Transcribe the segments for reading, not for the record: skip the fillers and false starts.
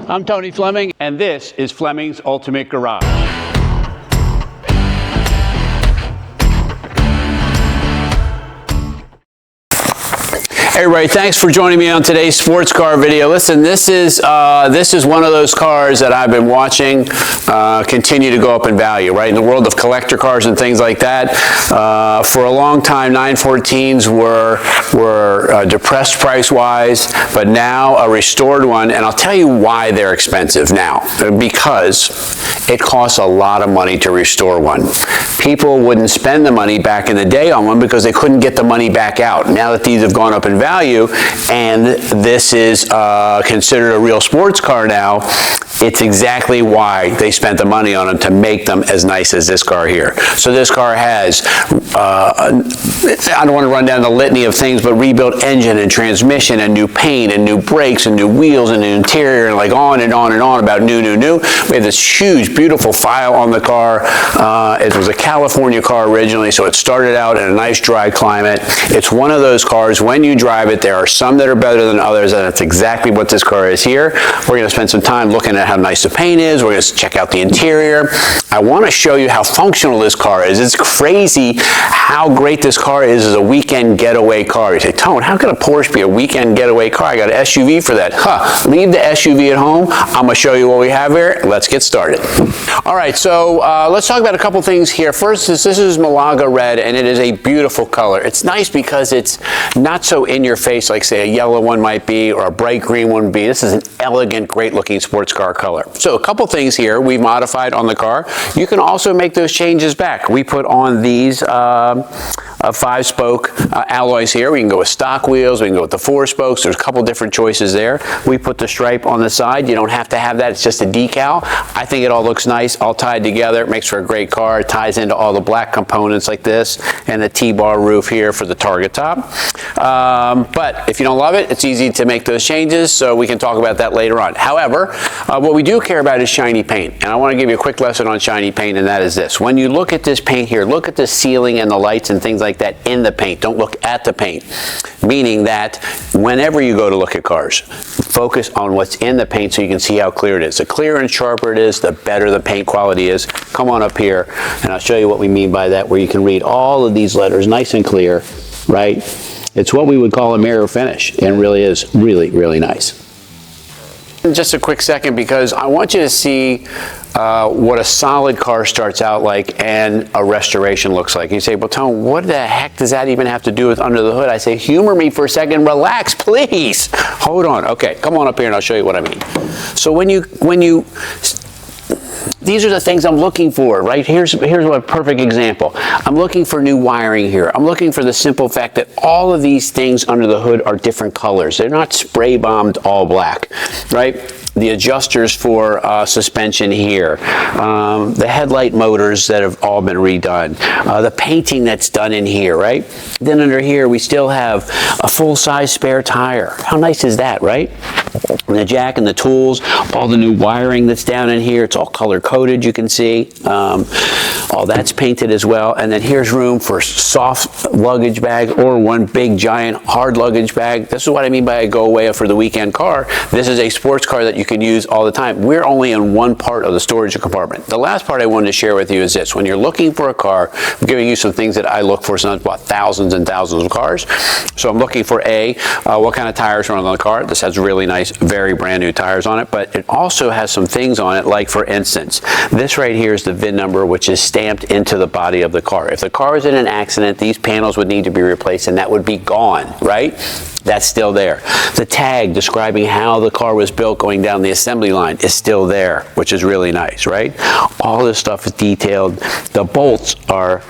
I'm Tony Fleming, and this is Fleming's Ultimate Garage. Hey everybody, thanks for joining me on today's sports car video. Listen, this is one of those cars that I've been watching continue to go up in value, right? In the world of collector cars and things like that, for a long time, 914s were depressed price-wise, but now a restored one, and I'll tell you why they're expensive now. Because it costs a lot of money to restore one. People wouldn't spend the money back in the day on one because they couldn't get the money back out. Now that these have gone up in value, and this is considered a real sports car now, it's exactly why they spent the money on them, to make them as nice as this car here. So this car has, I don't want to run down the litany of things, but rebuilt engine and transmission and new paint and new brakes and new wheels and new interior, and like on and on and on about new. We have this huge, beautiful file on the car. It was a California car originally, so it started out in a nice dry climate. It's one of those cars, when you drive it, there are some that are better than others, and that's exactly what this car is here. We're going to spend some time looking at how nice the paint is. We're going to check out the interior. I want to show you how functional this car is. It's crazy how great this car is as a weekend getaway car. You say, Tone, how can a Porsche be a weekend getaway car? I got an SUV for that. Leave the SUV at home. I'm going to show you what we have here. Let's get started. All right, so let's talk about a couple things here. First, this is Malaga Red, and it is a beautiful color. It's nice because it's not so in your face like, say, a yellow one might be or a bright green one would be. This is an elegant, great looking sports car color. So a couple things here we modified on the car. You can also make those changes back. We put on these 5-spoke alloys here. We can go with stock wheels. We can go with the 4 spokes. There's a couple different choices there. We put the stripe on the side. You don't have to have that. It's just a decal. I think it all looks nice, all tied together. It makes for a great car. It ties into all the black components like this, and the T-bar roof here for the Targa top. But if you don't love it, it's easy to make those changes, so we can talk about that later on. However, what we do care about is shiny paint, and I want to give you a quick lesson on shiny paint, and that is this. When you look at this paint here, look at the ceiling and the lights and things like that in the paint. Don't look at the paint, meaning that whenever you go to look at cars, focus on what's in the paint so you can see how clear it is. The clearer and sharper it is, the better the paint quality is. Come on up here, and I'll show you what we mean by that, where you can read all of these letters nice and clear, right? It's what we would call a mirror finish, and really is really, really nice. Just a quick second, because I want you to see what a solid car starts out like and a restoration looks like. You say, well, Tone, what the heck does that even have to do with under the hood? I say, humor me for a second, relax, please. Hold on. Okay, come on up here and I'll show you what I mean. So these are the things I'm looking for, right? Here's a perfect example. I'm looking for new wiring here. I'm looking for the simple fact that all of these things under the hood are different colors. They're not spray bombed all black, right? The adjusters for suspension here, the headlight motors that have all been redone, the painting that's done in here, right? Then under here, we still have a full-size spare tire. How nice is that, right? And the jack and the tools, all the new wiring that's down in here, it's all color-coded, you can see. All that's painted as well. And then here's room for soft luggage bag or one big, giant, hard luggage bag. This is what I mean by a go-away for the weekend car. This is a sports car that you can use all the time. We're only in one part of the storage compartment. The last part I wanted to share with you is this. When you're looking for a car, I'm giving you some things that I look for. Sometimes bought thousands and thousands of cars. So I'm looking for what kind of tires are on the car. This has really nice, very brand new tires on it, but it also has some things on it, like for instance, this right here is the VIN number, which is stamped into the body of the car. If the car is in an accident, these panels would need to be replaced, and that would be gone, right? That's still there. The tag describing how the car was built going down the assembly line is still there, which is really nice, right? All this stuff is detailed. The bolts are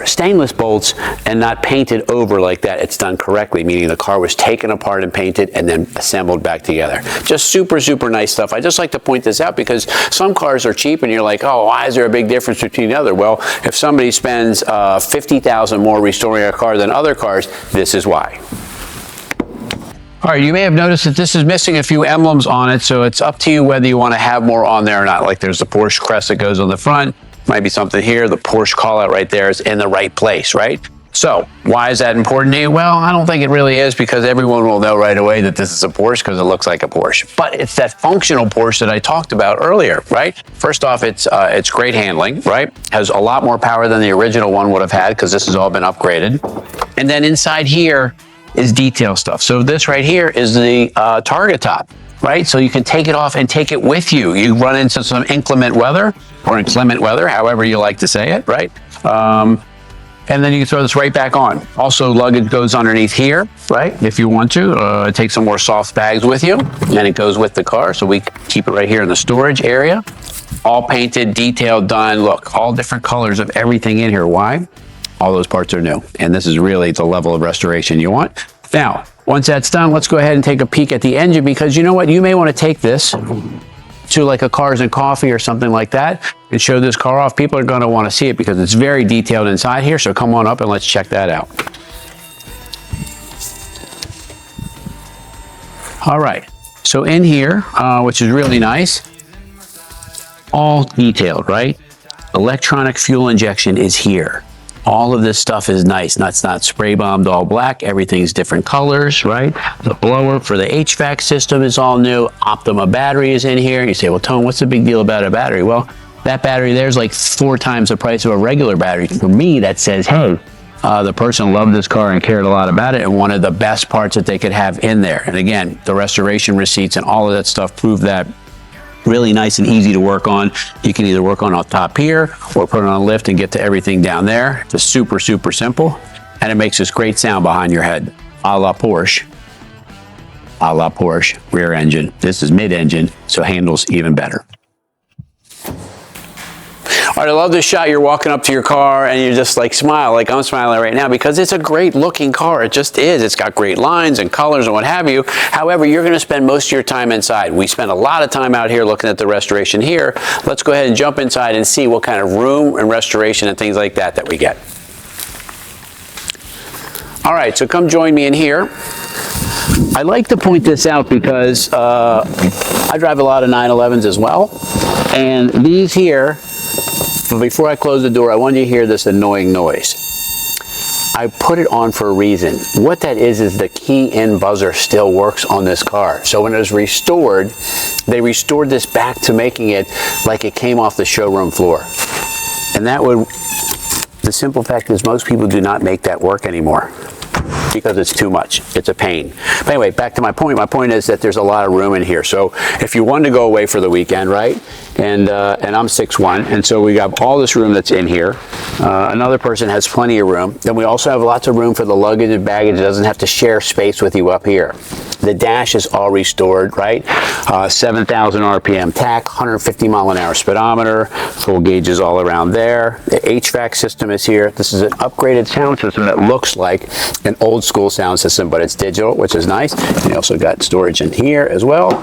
stainless bolts and not painted over like that. It's done correctly, meaning the car was taken apart and painted and then assembled back together. Just super, super nice stuff. I just like to point this out because some cars are cheap and you're like, oh, why is there a big difference between the other? Well, if somebody spends $50,000 more restoring a car than other cars, this is why. All right, you may have noticed that this is missing a few emblems on it, so it's up to you whether you want to have more on there or not. Like there's the Porsche crest that goes on the front. Might be something here. The Porsche call out right there is in the right place, right? So why is that important to you? Well, I don't think it really is, because everyone will know right away that this is a Porsche because it looks like a Porsche. But it's that functional Porsche that I talked about earlier, right? First off, it's great handling, right? Has a lot more power than the original one would have had, because this has all been upgraded. And then inside here is detail stuff. So this right here is the Targa top, right? So you can take it off and take it with you. You run into some inclement weather, or inclement weather, however you like to say it, right? And then you can throw this right back on. Also, luggage goes underneath here, right? If you want to, take some more soft bags with you, and it goes with the car. So we keep it right here in the storage area. All painted, detailed, done. Look, all different colors of everything in here. Why? All those parts are new. And this is really the level of restoration you want. Now, once that's done, let's go ahead and take a peek at the engine, because you know what? You may want to take this to like a Cars and Coffee or something like that and show this car off. People are going to want to see it because it's very detailed inside here. So come on up and let's check that out. All right. So in here, which is really nice, all detailed, right? Electronic fuel injection is here. All of this stuff is nice. That's not spray bombed all black. Everything's different colors, right? The blower for the HVAC system is all new. Optima battery is in here. You say, well, Tone, what's the big deal about a battery? Well, that battery there's like 4 times the price of a regular battery. For me, that says, hey, the person loved this car and cared a lot about it and wanted the best parts that they could have in there. And again, the restoration receipts and all of that stuff prove that. Really nice and easy to work on. You can either work on top here or put it on a lift and get to everything down there. It's super, super simple. And it makes this great sound behind your head. A la Porsche. A la Porsche rear engine. This is mid-engine, so handles even better. All right, I love this shot. You're walking up to your car and you just like smile, like I'm smiling right now, because it's a great looking car. It just is. It's got great lines and colors and what have you. However, you're going to spend most of your time inside. We spend a lot of time out here looking at the restoration here. Let's go ahead and jump inside and see what kind of room and restoration and things like that we get. All right, so come join me in here. I like to point this out because I drive a lot of 911s as well. And these here, but before I close the door, I want you to hear this annoying noise. I put it on for a reason. What that is the key-in buzzer still works on this car. So when it was restored, they restored this back to making it like it came off the showroom floor. And that would, the simple fact is most people do not make that work anymore, because it's too much. It's a pain. But anyway, back to my point. My point is that there's a lot of room in here. So if you wanted to go away for the weekend, right? And I'm 6'1", and so we got all this room that's in here. Another person has plenty of room. Then we also have lots of room for the luggage and baggage. It doesn't have to share space with you up here. The dash is all restored, right? 7,000 RPM tach, 150 mile an hour speedometer, full gauges all around there. The HVAC system is here. This is an upgraded sound system that looks like an old school sound system, but it's digital, which is nice. And you also got storage in here as well.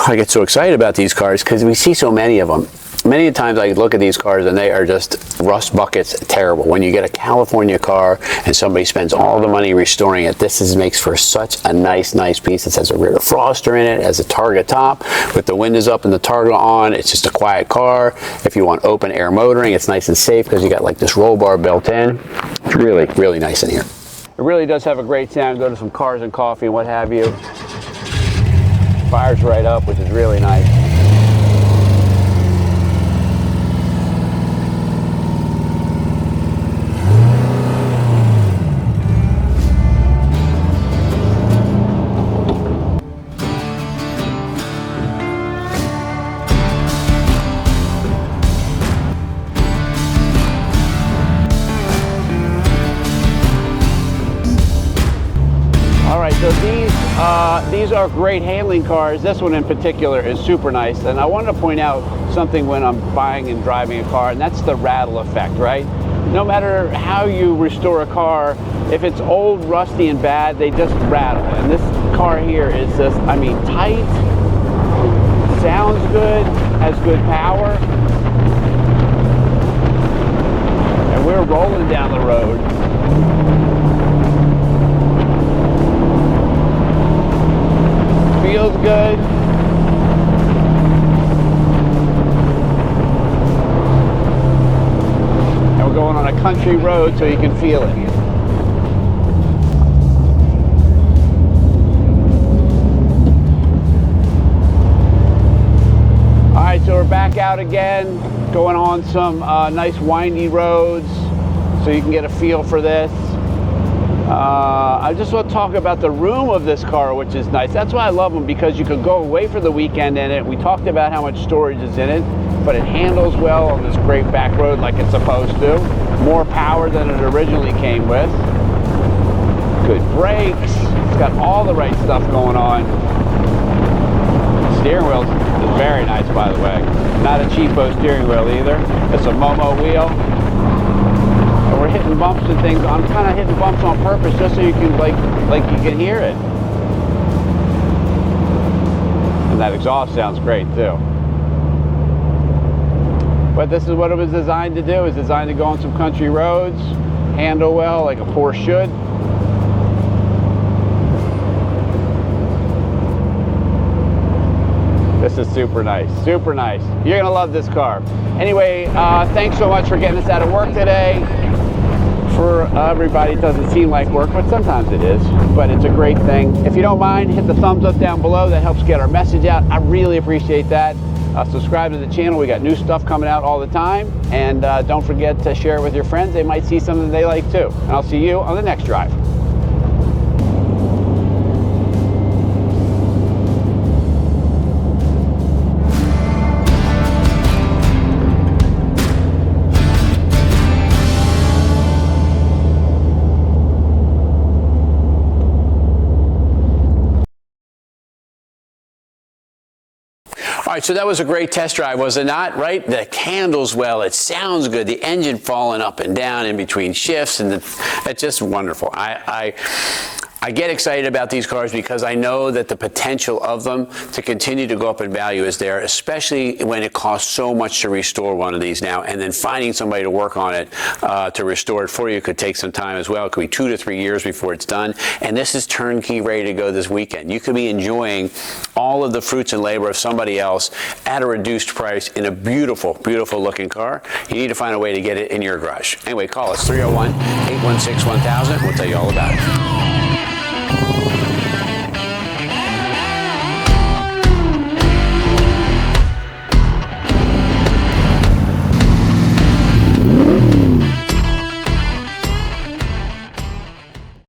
I get so excited about these cars because we see so many of them. Many times I look at these cars and they are just rust buckets, terrible. When you get a California car and somebody spends all the money restoring it, makes for such a nice piece. It has a rear defroster in it, it has a Targa top with the windows up and the Targa on. It's just a quiet car. If you want open air motoring, it's nice and safe because you got like this roll bar built in. It's really, really nice in here. It really does have a great sound. Go to some Cars and Coffee and what have you. Fires right up, which is really nice. So these are great handling cars. This one in particular is super nice. And I wanted to point out something when I'm buying and driving a car, and that's the rattle effect, right? No matter how you restore a car, if it's old, rusty, and bad, they just rattle. And this car here is just, I mean, tight, sounds good, has good power. And we're rolling down the road. Feels good. And we're going on a country road. road so you can feel it. All right, so we're back out again, going on some nice windy roads so you can get a feel for this. I just want to talk about the room of this car, which is nice. That's why I love them, because you could go away for the weekend in it. We talked about how much storage is in it, but it handles well on this great back road like it's supposed to. More power than it originally came with. Good brakes. It's got all the right stuff going on. Steering wheel is very nice, by the way. Not a cheapo steering wheel either. It's a Momo wheel. And we're hitting bumps and things. I'm kind of hitting bumps on purpose just so you can like you can hear it. And that exhaust sounds great too. But this is what it was designed to do. It's designed to go on some country roads, handle well like a Porsche should. This is super nice, super nice. You're gonna love this car. Anyway, thanks so much for getting us out of work today. For everybody, it doesn't seem like work, but sometimes it is. But it's a great thing. If you don't mind, hit the thumbs up down below. That helps get our message out. I really appreciate that. Subscribe to the channel. We got new stuff coming out all the time. And don't forget to share it with your friends. They might see something they like too. And I'll see you on the next drive. All right, so that was a great test drive, was it not? Right? The handles well, it sounds good. The engine falling up and down in between shifts, and it's just wonderful. I get excited about these cars because I know that the potential of them to continue to go up in value is there, especially when it costs so much to restore one of these now, and then finding somebody to work on it to restore it for you could take some time as well. It could be 2 to 3 years before it's done, and this is turnkey, ready to go this weekend. You could be enjoying all of the fruits and labor of somebody else at a reduced price in a beautiful, beautiful looking car. You need to find a way to get it in your garage. Anyway, call us 301-816-1000. We'll tell you all about it.